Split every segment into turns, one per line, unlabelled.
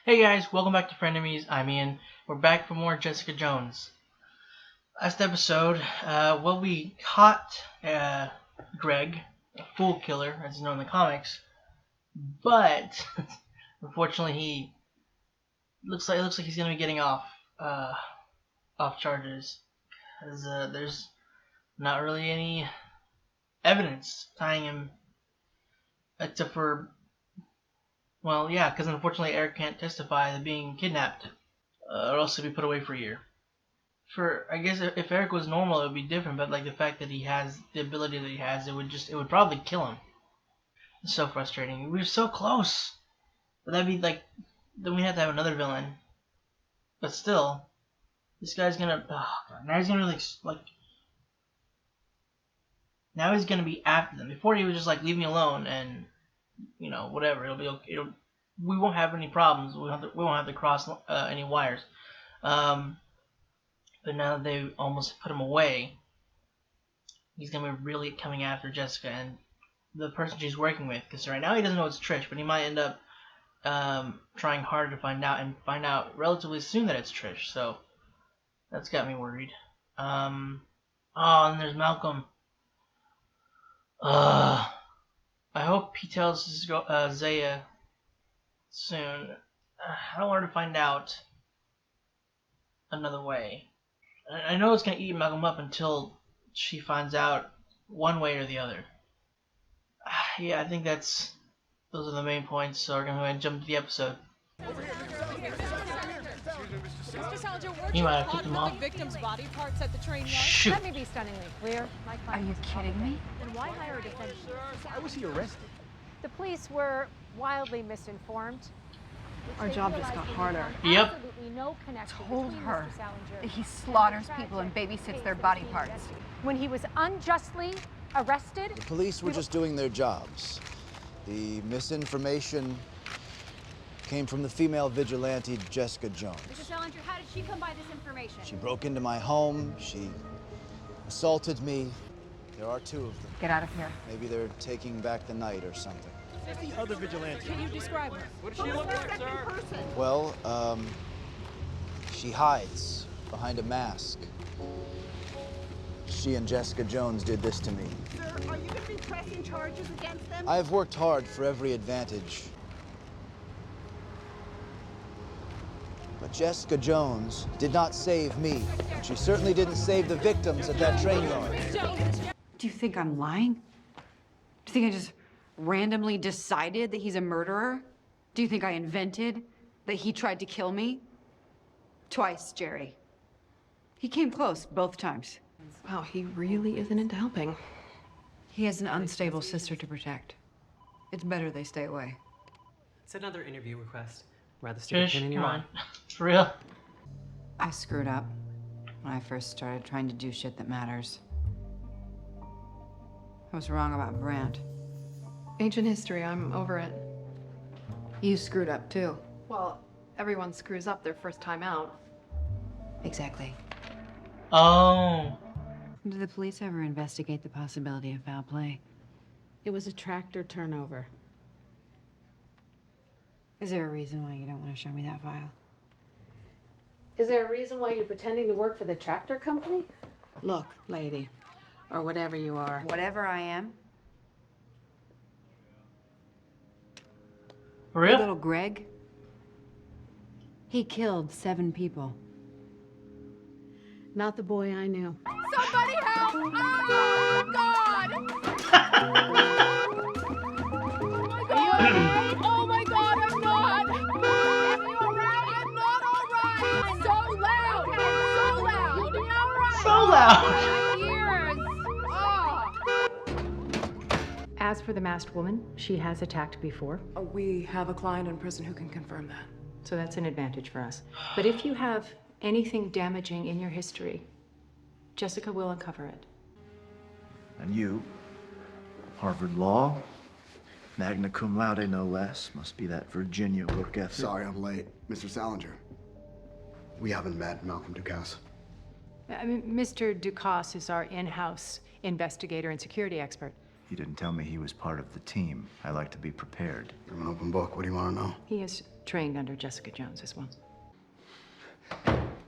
Hey guys, welcome back to Frenemies. I'm Ian. We're back for more Jessica Jones. Last episode, we caught Greg, a fool killer, as he's known in the comics, but unfortunately, he looks like he's gonna be getting off charges, because there's not really any evidence tying him, except for, because unfortunately Eric can't testify to being kidnapped, or else he'll be put away for a year. I guess if Eric was normal, it would be different, but like the fact that he has the ability that he has, it would probably kill him. It's so frustrating. We were so close. But that'd be like, then we have to have another villain. But still, this guy's gonna, now he's gonna now he's gonna be after them. Before he was just like, leave me alone and, whatever, it'll be okay. We won't have any problems. We won't have to cross any wires. But now that they almost put him away, he's going to be really coming after Jessica and the person she's working with. Because right now he doesn't know it's Trish, but he might end up trying harder to find out relatively soon that it's Trish. So that's got me worried. And there's Malcolm. I hope he tells his girl, Zaya soon. I don't want her to find out another way. I know it's going to eat Malcolm up until she finds out one way or the other. Yeah, I think those are the main points, so we're going to go ahead and jump to the episode.
Mr. Salinger, weren't
You
you
might have
caught
took them
with
off.
the victim's body parts at the train yard?
Shoot!
Let me be stunningly clear.
Are you kidding me?
Then why hire a defense?
Why was he arrested?
The police were wildly misinformed.
Our job just got harder.
Yep.
Absolutely no connection
Told
between
her
Mr. Salinger
that he
and
slaughters
the
people and
tragic
babysits
case
their
that
body
was
parts.
investigated. When he was unjustly arrested,
The police were just doing their jobs. The misinformation came from the female vigilante, Jessica Jones.
Mr. Salinger, how did she come by this information?
She broke into my home, she assaulted me. There are two of them.
Get out of here.
Maybe they're taking back the night or something.
Who's the other vigilante?
Can you describe her?
What does she look like, sir?
Well, she hides behind a mask. She and Jessica Jones did this to me.
Sir, are you going to be pressing charges against them?
I've worked hard for every advantage. But Jessica Jones did not save me. And she certainly didn't save the victims at that train yard.
Do you think I'm lying? Do you think I just randomly decided that he's a murderer? Do you think I invented that he tried to kill me? Twice, Jerry. He came close both times.
Wow, he really isn't into helping.
He has an unstable sister to protect. It's better they stay away.
It's another interview request. Rather stick a pin in your
come
arm.
on. For real?
I screwed up when I first started trying to do shit that matters. I was wrong about Brandt.
Ancient history, I'm over it.
You screwed up too.
Well, everyone screws up their first time out.
Exactly.
Oh.
Did the police ever investigate the possibility of foul play?
It was a tractor turnover.
Is there a reason why you don't want to show me that file?
Is there a reason why you're pretending to work for the tractor company? Look, lady, or whatever you are.
Whatever I am.
For real?
Little Greg. He killed 7 people.
Not the boy I knew.
Somebody help! Oh, God! Are you okay? Oh, my God, I'm not! Are you all right? I'm not all right! So loud! So loud! You'll be all right!
So loud!
My ears! Oh!
As for the masked woman, she has attacked before,
We have a client in prison who can confirm that.
so that's an advantage for us. But if you have anything damaging in your history, Jessica will uncover it.
And you, Harvard Law, magna cum laude no less, must be that Virginia work ethic.
Sorry I'm late. Mr. Salinger, we haven't met Malcolm Ducasse.
Mr. Ducasse is our in-house investigator and security expert.
You didn't tell me he was part of the team. I like to be prepared.
I'm an open book. What do you want to know?
He is trained under Jessica Jones as well.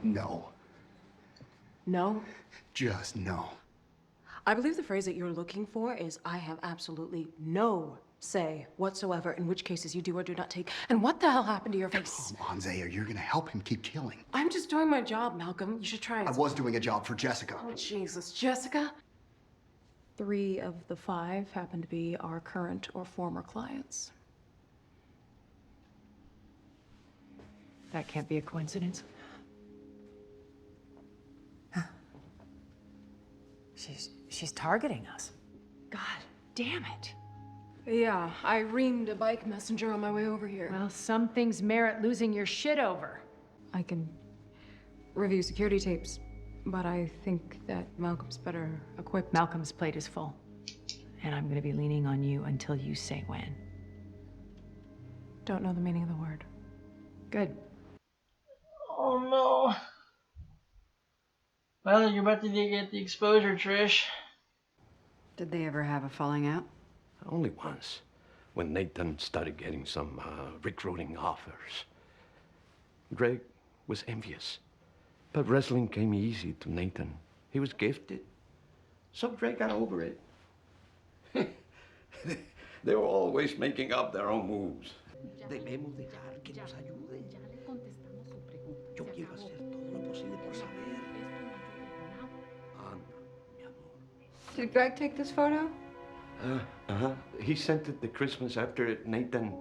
No.
No?
Just no.
I believe the phrase that you're looking for is, I have absolutely no say whatsoever in which cases you do or do not take. And what the hell happened to your face?
Come on, Zaya, you're gonna help him keep killing.
I'm just doing my job, Malcolm. You should try it.
I was doing a job for Jessica.
Oh, Jesus. Jessica?
3 of the 5 happen to be our current or former clients.
That can't be a coincidence. She's targeting us.
God damn it. Yeah, I reamed a bike messenger on my way over here.
Well, some things merit losing your shit over.
I can review security tapes, but I think that Malcolm's better equipped.
Malcolm's plate is full, and I'm gonna be leaning on you until you say when.
Don't know the meaning of the word.
Good.
Oh no. Well, you're about to get the exposure, Trish.
Did they ever have a falling out?
Only once, when Nathan started getting some recruiting offers. Greg was envious, but wrestling came easy to Nathan. He was gifted, so Greg got over it. They were always making up their own moves. Debemos dejar que nos ayude. Yo quiero hacer todo lo posible por saber.
Did Greg take this photo?
He sent it the Christmas after Nathan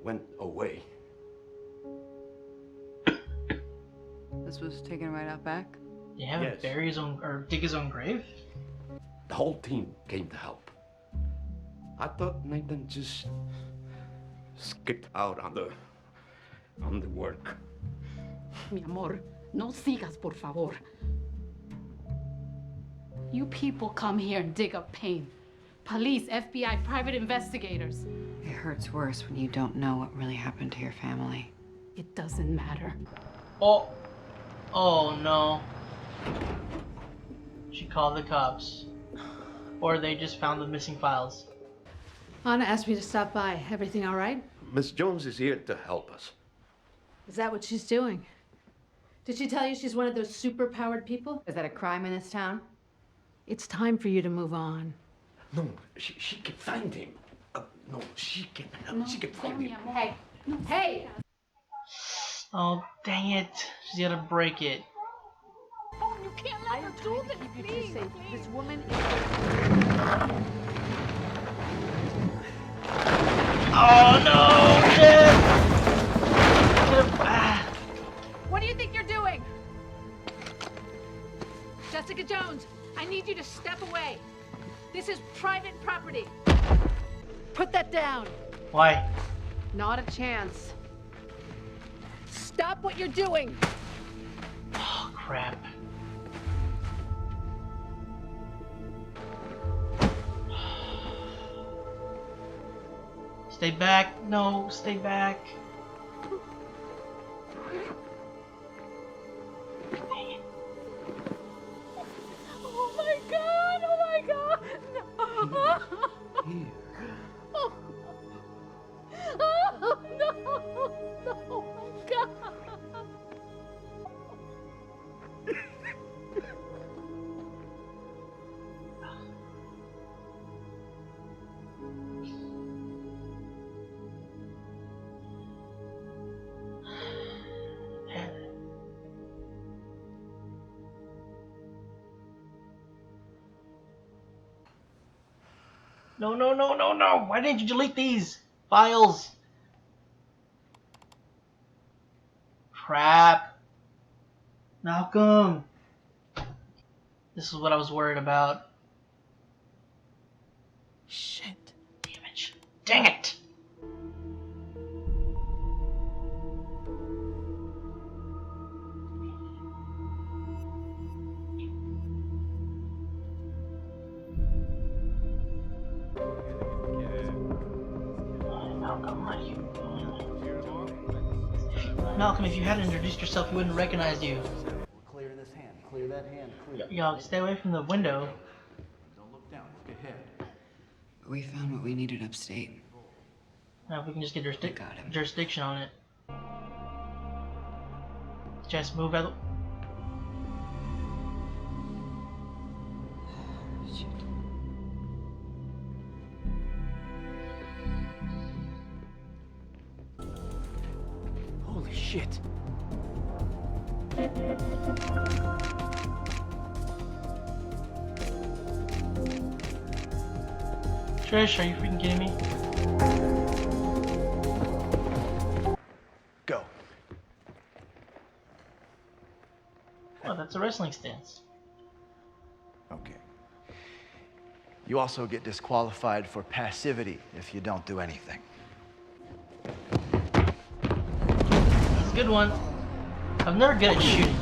went away.
This was taken right out back?
Did he have him bury his own, or dig his own grave?
The whole team came to help. I thought Nathan just skipped out on the work.
Mi amor, no sigas, por favor. You people come here and dig up pain. Police, FBI, private investigators.
It hurts worse when you don't know what really happened to your family.
It doesn't matter.
Oh. Oh no. She called the cops. Or they just found the missing files.
Anna asked me to stop by. Everything all right?
Miss Jones is here to help us.
Is that what she's doing? Did she tell you she's one of those super-powered people?
Is that a crime in this town?
It's time for you to move on.
No, she can find him. No, she can find him.
Hey, hey!
Oh, dang it. She's gotta break it.
Oh, you can't let her do this, please. This woman is...
Oh no! Shit!
What do you think you're doing? Jessica Jones, I need you to step away. This is private property. Put that down.
Why?
Not a chance.
Stop what you're doing.
Oh, crap. Stay back. No, stay back.
Oh my God! Oh my God! No!
Here.
Oh. Oh no! No! Oh my God!
No, no, no, no, no! Why didn't you delete these files? Crap. Malcolm. This is what I was worried about.
Shit.
Damn it. Dang it! Malcolm, what are you doing? Malcolm, if you hadn't introduced yourself, he wouldn't recognize you.
Clear this hand. Clear that hand. Clear.
Y'all, stay away from the window.
Don't look down. Look ahead.
We found what we needed upstate.
Now if we can just get jurisdiction on it. Just move out.
Holy shit.
Trish, are you freaking kidding me?
Go.
Oh, that's a wrestling stance.
Okay. You also get disqualified for passivity if you don't do anything.
That's a good one. I'm never good at shooting.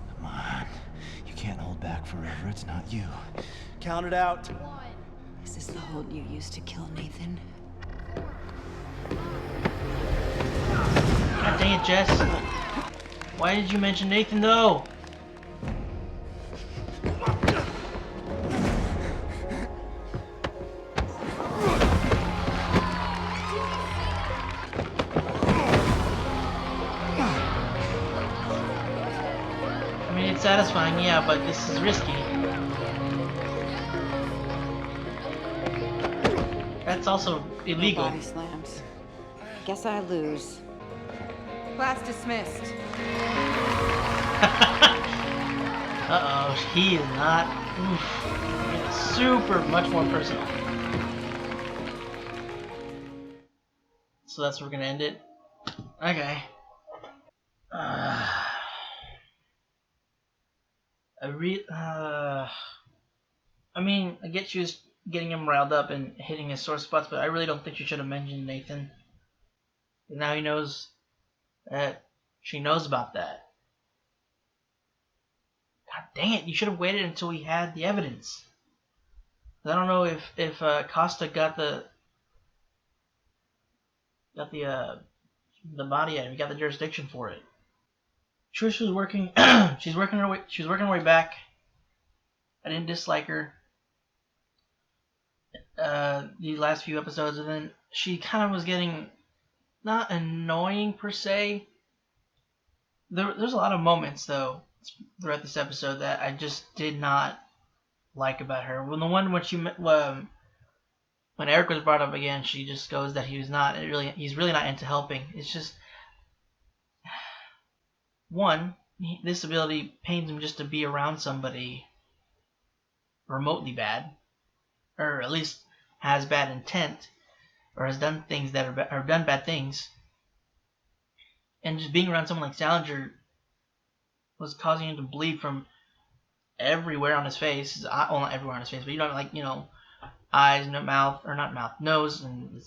Come on. You can't hold back forever. It's not you. Count it out.
Is this the hold you used to kill Nathan?
God dang it, Jess. Why did you mention Nathan though? I mean, it's satisfying, yeah, but this is risky. That's also illegal.
Body slams. Guess I lose. Class dismissed.
Uh-oh, he is not. Oof. It's super much more personal. So that's where we're gonna end it? Okay. I mean, I get she was getting him riled up and hitting his sore spots, but I really don't think she should have mentioned Nathan. Now he knows that she knows about that. God dang it! You should have waited until we had the evidence. I don't know if Costa got the body yet. We got the jurisdiction for it. Trish was working. She's working her way. She was working her way back. I didn't dislike her. The last few episodes, and then she kind of was getting not annoying per se. There's a lot of moments though throughout this episode that I just did not like about her. When the one when when Eric was brought up again, she just goes that he's really not into helping. It's just one, this ability pains him just to be around somebody remotely bad, or at least has bad intent, or has done things that are done bad things. And just being around someone like Salinger was causing him to bleed from everywhere on his face. Well, not everywhere on his face, but eyes, mouth, or not mouth, nose, and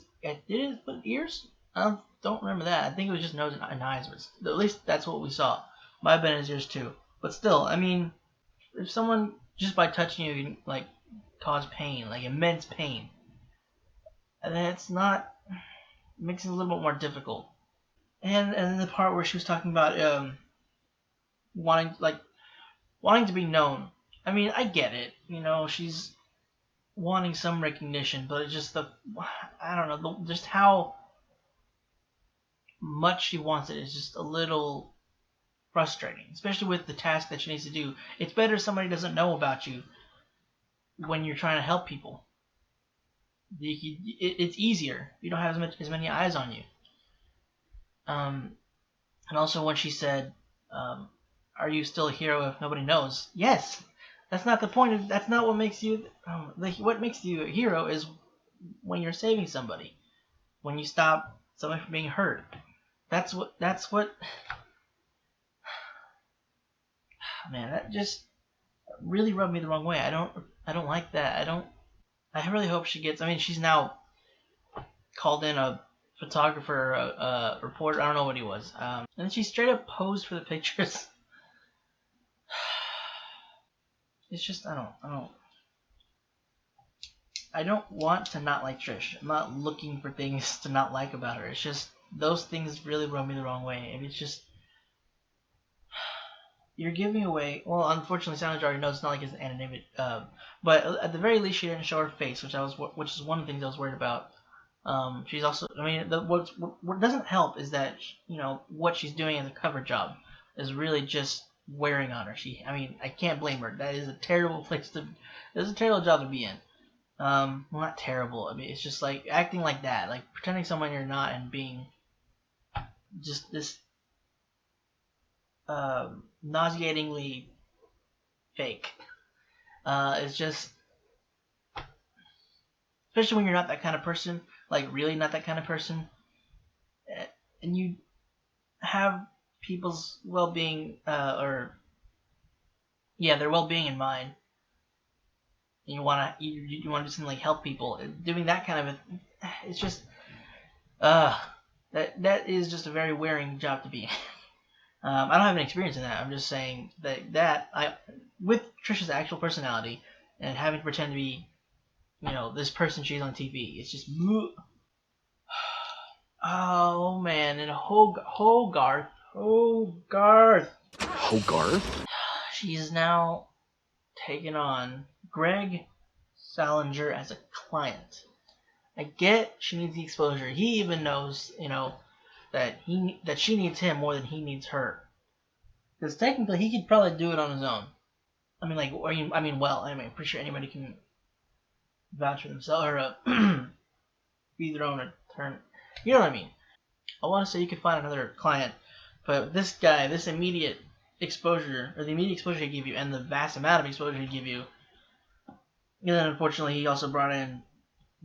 ears. I don't remember that. I think it was just nose and eyes. But at least that's what we saw. Might have been his ears too. But still, I mean, if someone just by touching you like cause pain, like immense pain, and then it makes it a little bit more difficult. And the part where she was talking about wanting to be known. I mean, I get it. She's wanting some recognition, but it's just I don't know, just how much she wants it is just a little frustrating, especially with the task that she needs to do. It's better if somebody doesn't know about you when you're trying to help people. It's easier. You don't have as many eyes on you. And also when she said, "Are you still a hero if nobody knows?" Yes, that's not the point. That's not what makes you. What makes you a hero is when you're saving somebody, when you stop somebody from being hurt. That's what. Man, that just really rubbed me the wrong way. I don't like that. I really hope she gets. I mean, she's now called in a photographer, a reporter. I don't know what he was. And she straight up posed for the pictures. It's just I don't want to not like Trish. I'm not looking for things to not like about her. It's just those things really rub me the wrong way. And it's just you're giving away. Well, unfortunately, Salinger already knows it's not like his anonymity. But at the very least, she didn't show her face, which is one of the things I was worried about. She's also, I mean, what doesn't help is that what she's doing as a cover job is really just wearing on her. I mean, I can't blame her. That is a terrible place to. It's a terrible job to be in. Well, not terrible. I mean, it's just like acting like that, like pretending someone you're not and being just this nauseatingly fake. It's just, especially when you're not that kind of person, like really not that kind of person, and you have people's well-being, their well-being in mind. And you want to just like help people. Doing that kind of it's just that is just a very wearing job to be in. I don't have any experience in that. I'm just saying that with Trisha's actual personality and having to pretend to be, this person she's on TV, it's just, oh man, and Hogarth. She's now taken on Greg Salinger as a client. I get she needs the exposure. He even knows, that she needs him more than he needs her. Because technically, he could probably do it on his own. I mean, I'm pretty sure anybody can vouch for themselves or be their own attorney. You know what I mean? I want to say you could find another client, but this guy, this immediate exposure, or the immediate exposure he gave you, and the vast amount of exposure he gave you, and then unfortunately he also brought in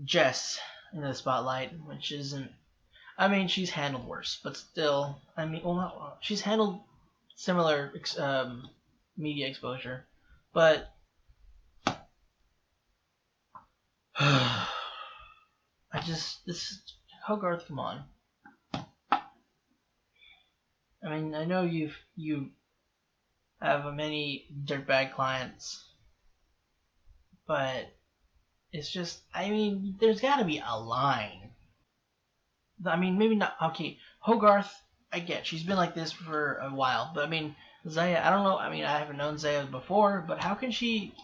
Jess into the spotlight, which isn't. I mean, she's handled worse, but still, she's handled similar media exposure, but this Hogarth, come on. I mean, I know you have many dirtbag clients, but it's just, I mean, there's got to be a line. I mean, maybe not. Okay, Hogarth, I get she's been like this for a while, but I mean, Zaya, I don't know. I mean, I haven't known Zaya before, but how can she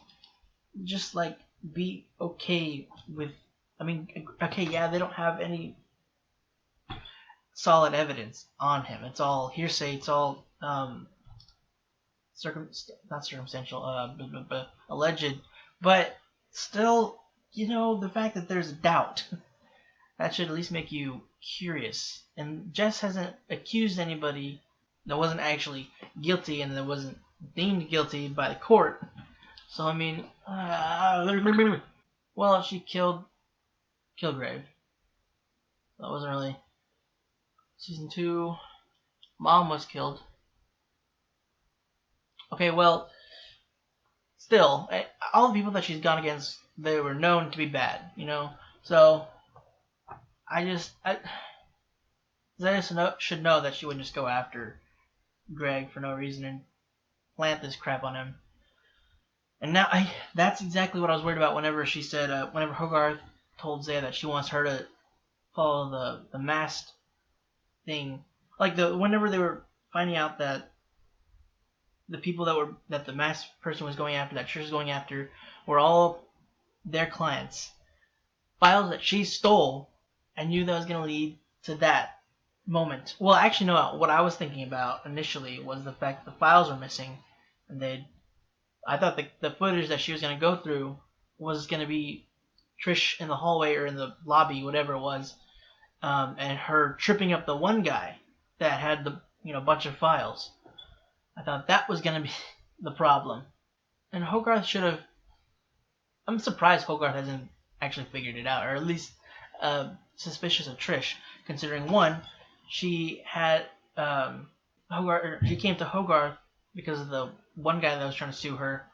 just like be okay with? I mean, okay, yeah, they don't have any solid evidence on him. It's all hearsay. It's all not circumstantial, but alleged. But still, the fact that there's doubt, that should at least make you curious. And Jess hasn't accused anybody that wasn't actually guilty and that wasn't deemed guilty by the court. So I mean, well, she killed Kilgrave. That wasn't really. Season 2, Mom was killed. Okay, well, still, all the people that she's gone against, they were known to be bad, So, Zaya should know that she wouldn't just go after Greg for no reason and plant this crap on him. And now, that's exactly what I was worried about whenever she said, whenever Hogarth told Zaya that she wants her to follow the masked thing. Like, whenever they were finding out that the people that the masked person was going after, that Trish was going after, were all their clients. Files that she stole, and knew that was going to lead to that moment. Well, actually, no. What I was thinking about initially was the fact that the files were missing, and I thought the footage that she was going to go through was going to be Trish in the hallway or in the lobby, whatever it was, and her tripping up the one guy that had the bunch of files. I thought that was going to be the problem. And Hogarth should have. I'm surprised Hogarth hasn't actually figured it out, or at least suspicious of Trish, considering one, she had she came to Hogarth because of the one guy that was trying to sue her,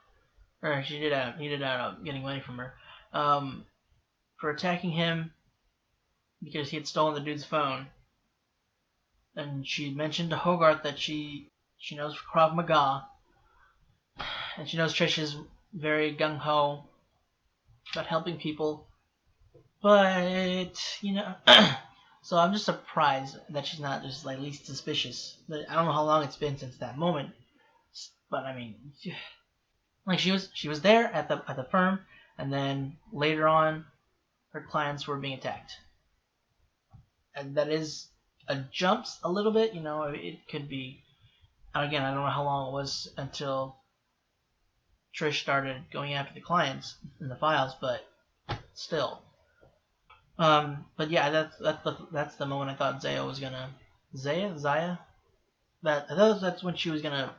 or he did end up getting money from her, for attacking him because he had stolen the dude's phone. And she mentioned to Hogarth that she knows Krav Maga, and she knows Trish is very gung-ho about helping people. But, so I'm just surprised that she's not just like least suspicious. I don't know how long it's been since that moment, But I mean, like she was there at the firm, and then later on, her clients were being attacked, and that is a jumps a little bit. It could be. Again, I don't know how long it was until Trish started going after the clients in the files, but still. But yeah, that's the moment I thought Zaya was gonna Zaya. I thought that's when she was gonna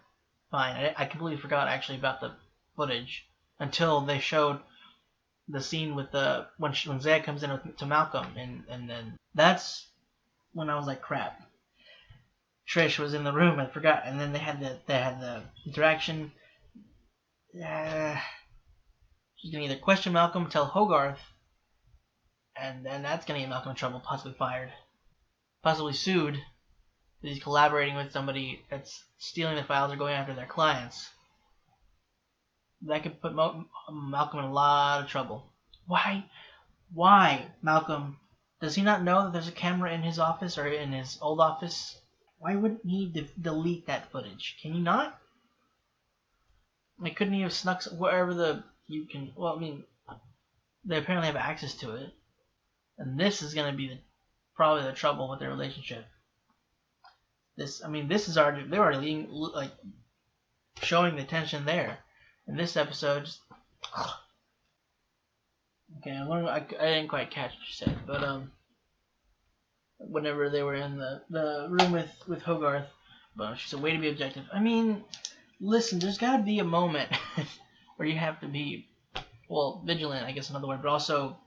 find. I completely forgot actually about the footage until they showed the scene with when Zaya comes in to Malcolm, and then that's when I was like, crap. Trish was in the room. I forgot, and then they had the interaction. She's gonna either question Malcolm, tell Hogarth, and then that's gonna get Malcolm in trouble, possibly fired, possibly sued, because he's collaborating with somebody that's stealing the files or going after their clients. That could put Malcolm in a lot of trouble. Why? Malcolm? Does he not know that there's a camera in his office or in his old office? Why wouldn't he delete that footage? Can you not? Like, couldn't he have snuck wherever you can? Well, I mean, they apparently have access to it, and this is gonna be probably the trouble with their relationship. This is already they're already like showing the tension there. In this episode, okay, I didn't quite catch what you said, but whenever they were in the room with Hogarth, but she said, "Way to be objective." I mean, listen, there's got to be a moment where you have to be, well, vigilant, I guess another word, but also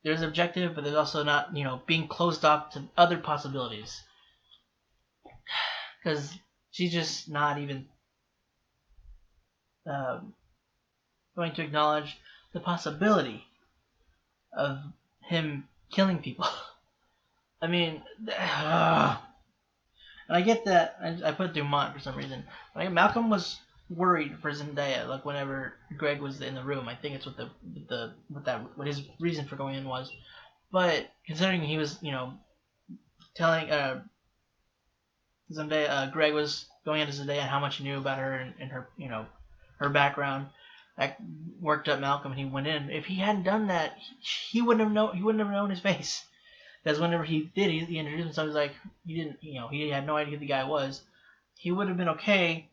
there's objective, but there's also not, being closed off to other possibilities. Because she's just not even going to acknowledge the possibility of him killing people. I mean, and I get that. I put Dumont for some reason. But Malcolm was worried for Zendaya, like whenever Greg was in the room. I think it's what his reason for going in was. But considering he was, telling Zendaya, Greg was going into Zendaya and how much he knew about her and her, her background, that worked up Malcolm, and he went in. If he hadn't done that, he wouldn't have known his face. Because whenever he did, he introduced himself. He was like, he had no idea who the guy was. He would have been okay,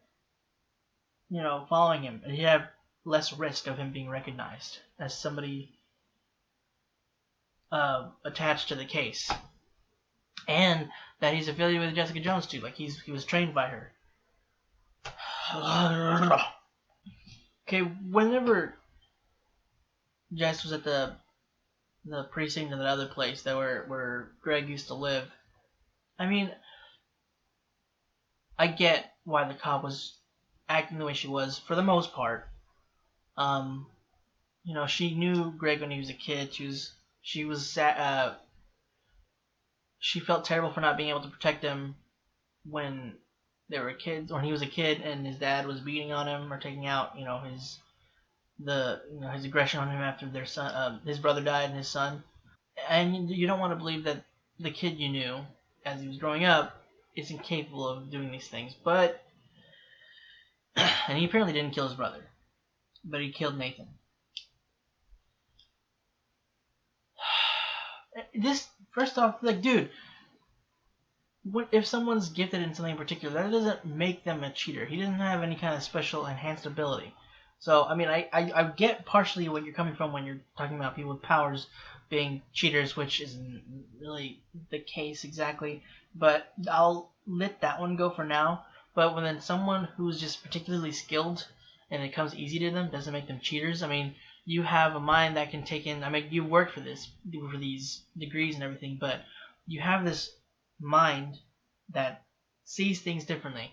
following him, and he'd have less risk of him being recognized as somebody attached to the case, and that he's affiliated with Jessica Jones too. Like he was trained by her. Okay, whenever Jess was at the precinct in that other place where Greg used to live, I mean, I get why the cop was acting the way she was for the most part. She knew Greg when he was a kid. She was sad. She felt terrible for not being able to protect him when they were kids, or when he was a kid and his dad was beating on him or taking out, his aggression on him after their son, his brother died and his son. And you don't want to believe that the kid you knew as he was growing up is incapable of doing these things. But, and he apparently didn't kill his brother, but he killed Nathan. This, first off, like, dude, if someone's gifted in something in particular, that doesn't make them a cheater. He doesn't have any kind of special enhanced ability. So, I mean, I get partially what you're coming from when you're talking about people with powers being cheaters, which isn't really the case exactly. But I'll let that one go for now. But when then someone who's just particularly skilled and it comes easy to them doesn't make them cheaters. I mean, you have a mind that can take in. I mean, you work for these degrees and everything, but you have this mind that sees things differently.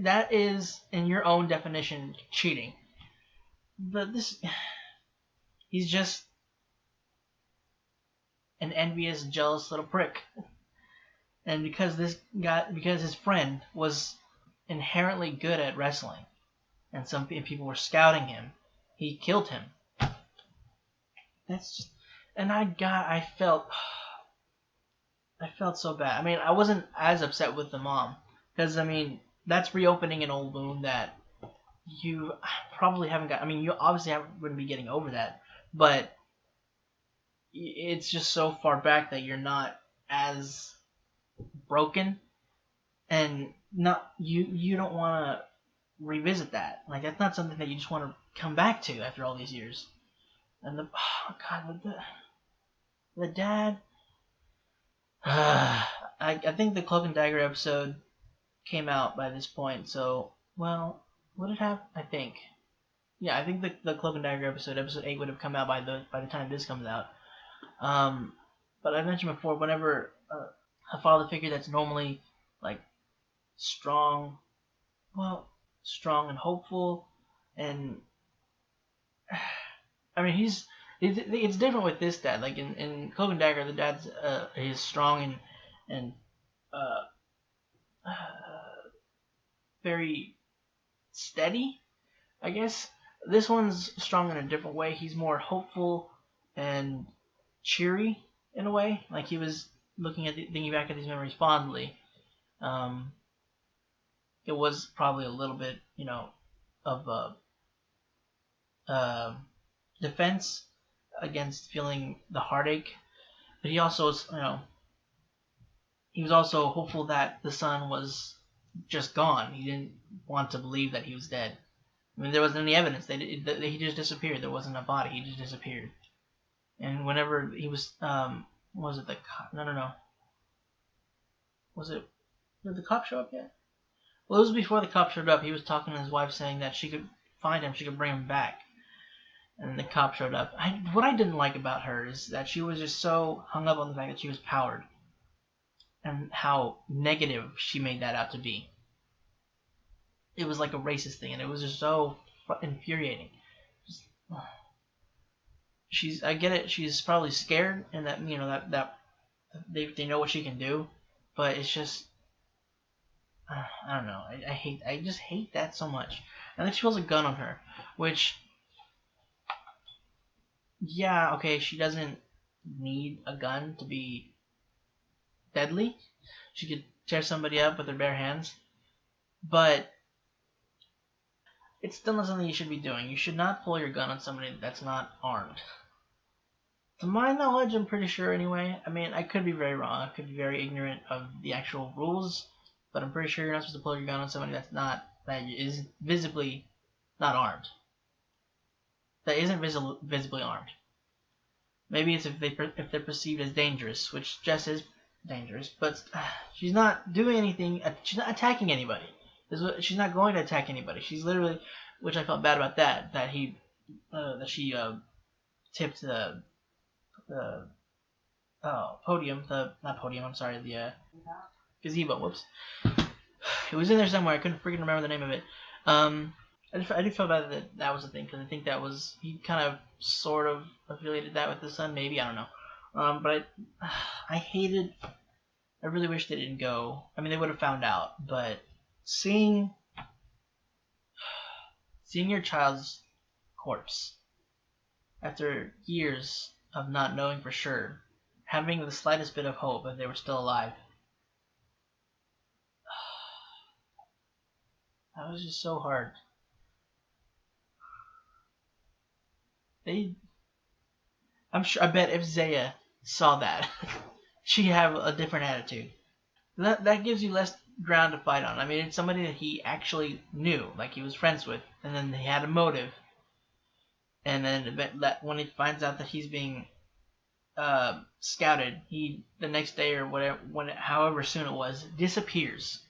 That is, in your own definition, cheating. But he's just an envious, jealous little prick. And because his friend was inherently good at wrestling, and some people were scouting him, he killed him. That's just, and I felt so bad. I mean, I wasn't as upset with the mom, because I mean, that's reopening an old wound that you probably haven't got. I mean, you obviously wouldn't be getting over that, but it's just so far back that you're not as broken, and not you don't want to revisit that. Like, that's not something that you just want to come back to after all these years. And the dad. I think the Cloak and Dagger episode came out by this point, so, well, would it have? I think. Yeah, I think the Cloak and Dagger episode 8, would have come out by the time this comes out. But I mentioned before, whenever a father figure that's normally like strong and hopeful, and I mean it's different with this dad. Like in Cloak and Dagger, the dad's is strong and very steady, I guess. This one's strong in a different way. He's more hopeful and cheery in a way. Like, he was thinking back at these memories fondly. It was probably a little bit, of a defense against feeling the heartache. But he also was, he was also hopeful that the son was just gone. He didn't want to believe that he was dead. I mean, there wasn't any evidence. He just disappeared. There wasn't a body. He just disappeared. And whenever he was, was it the cop? No. Did the cop show up yet? Well, it was before the cop showed up. He was talking to his wife, saying that she could find him, she could bring him back. And the cop showed up. What I didn't like about her is that she was just so hung up on the fact that she was powered, and how negative she made that out to be. It was like a racist thing, and it was just so infuriating. I get it. She's probably scared, and that that they know what she can do, but it's just I don't know. I just hate that so much. And then she holds a gun on her, which, yeah, okay, she doesn't need a gun to be deadly. She could tear somebody up with her bare hands, but it's still not something you should be doing. You should not pull your gun on somebody that's not armed. To my knowledge, I'm pretty sure anyway. I mean, I could be very wrong. I could be very ignorant of the actual rules, but I'm pretty sure you're not supposed to pull your gun on somebody that is visibly not armed. That isn't visibly armed. Maybe it's if they're perceived as dangerous, which Jess is dangerous, but she's not doing anything. She's not attacking anybody. She's not going to attack anybody. She's literally, which I felt bad about that she tipped the podium, the gazebo. Whoops. It was in there somewhere. I couldn't freaking remember the name of it. I did feel bad that was the thing, because I think he kind of sort of affiliated that with the son. Maybe, I don't know. But I really wish they didn't go. I mean, they would have found out, but seeing your child's corpse after years of not knowing for sure, having the slightest bit of hope that they were still alive, that was just so hard. I bet if Zaya saw that, she'd have a different attitude. That gives you less ground to fight on. I mean, it's somebody that he actually knew, like he was friends with, and then he had a motive. And then when he finds out that he's being scouted, he the next day or whatever, however soon it was, disappears.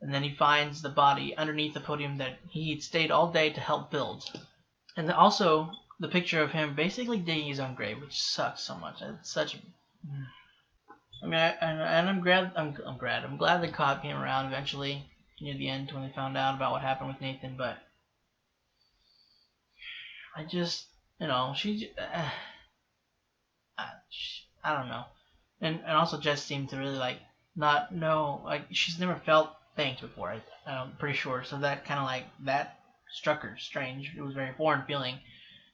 And then he finds the body underneath the podium that he stayed all day to help build. And then also the picture of him basically digging his own grave, which sucks so much. It's such. I mean, I'm glad the cop came around eventually near the end when they found out about what happened with Nathan. But I just, I don't know. And also Jess seemed to really not know, she's never felt thanked before. I'm pretty sure. So that kind of that struck her strange. It was a very foreign feeling.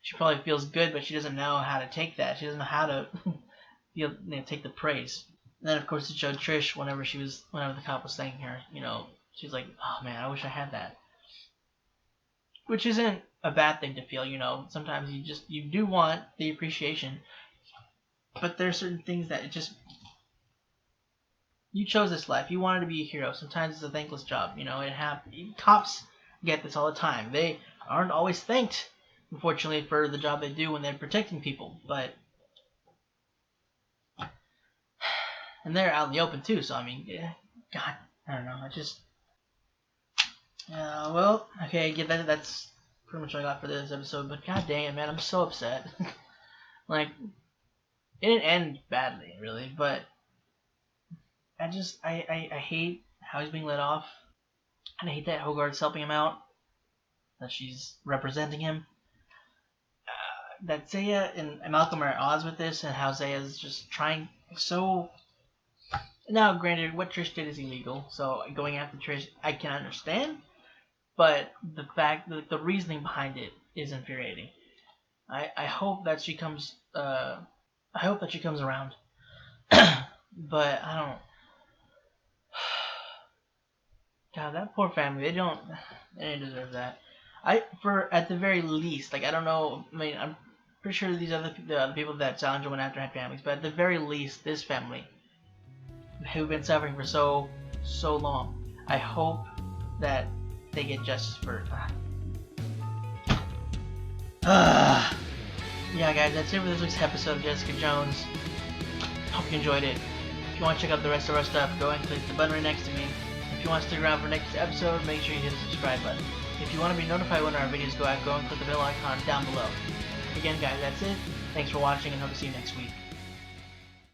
She probably feels good, but she doesn't know how to take that. She doesn't know how to take the praise. And then of course it showed Trish whenever the cop was thanking her. she's like, oh man, I wish I had that. Which isn't a bad thing to feel, you know. Sometimes you do want the appreciation, but there are certain things that you chose this life. You wanted to be a hero. Sometimes it's a thankless job, you know. Cops get this all the time. They aren't always thanked, unfortunately, for the job they do when they're protecting people, but and they're out in the open too. So I mean, yeah, God, I don't know. Well, okay, yeah, that's pretty much what I got for this episode. But god dang it, man, I'm so upset. Like, it didn't end badly, really, but I hate how he's being let off, and I hate that Hogarth's helping him out, that she's representing him. That Zaya and Malcolm are at odds with this, and how Zaya's just trying so. Now, granted, what Trish did is illegal, so going after Trish, I can understand. But the fact that the reasoning behind it is infuriating. I hope that she comes. I hope that she comes around. But I don't. God, that poor family. They didn't deserve that. At the very least, like I don't know. I mean, I'm pretty sure the other people that Salinger went after had families, but at the very least, this family, who've been suffering for so long, I hope that they get justice for yeah, guys, that's it for this week's episode of Jessica Jones. Hope you enjoyed it. If you want to check out the rest of our stuff, go ahead and click the button right next to me. If you want to stick around for next episode, make sure you hit the subscribe button. If you want to be notified when our videos go out, go and click the bell icon down below. Again, guys, that's it. Thanks for watching, and hope to see you next week.